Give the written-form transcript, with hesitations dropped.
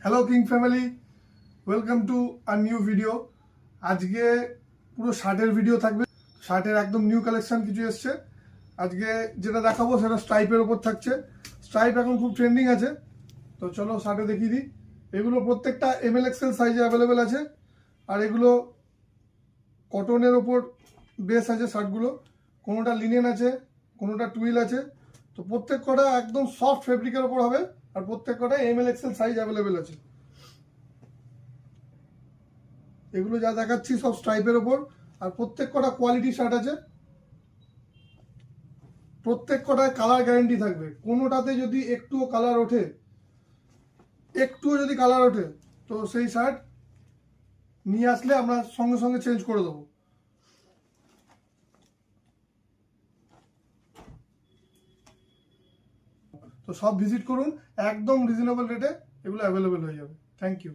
Hello king family, welcome to a new video. আজকে পুরো শার্টের ভিডিও থাকবে। শার্টের একদম নিউ কালেকশন কিছু এসছে। আজকে যেটা দেখাবো সেটা স্ট্রাইপের ওপর থাকছে। স্ট্রাইপ এখন খুব ট্রেন্ডিং আছে, তো চলো শার্টে দেখিয়ে দিই। এগুলো প্রত্যেকটা ML XL সাইজে অ্যাভেলেবেল আছে, আর এগুলো কটনের ওপর বেস আছে শার্টগুলো। কোনোটা লিনেন আছে, কোনোটা টুইল আছে। তো প্রত্যেক কটা একদম সফট ফেব্রিকের ওপর হবে, আর প্রত্যেক কটা ML XL সাইজ অ্যাভেলেবেল আছে। এগুলো যা দেখাচ্ছি সব স্ট্রাইপের ওপর, আর প্রত্যেক কটা কোয়ালিটি শার্ট আছে। প্রত্যেক কটায় কালার গ্যারেন্টি থাকবে। কোনোটাতে যদি একটুও কালার ওঠে, তো সেই শার্ট নিয়ে আসলে আমরা সঙ্গে সঙ্গে চেঞ্জ করে দেবো। তো সব ভিজিট করুন, একদম রিজনেবল রেটে এগুলো অ্যাভেলেবেল হয়ে যাবে। Thank you.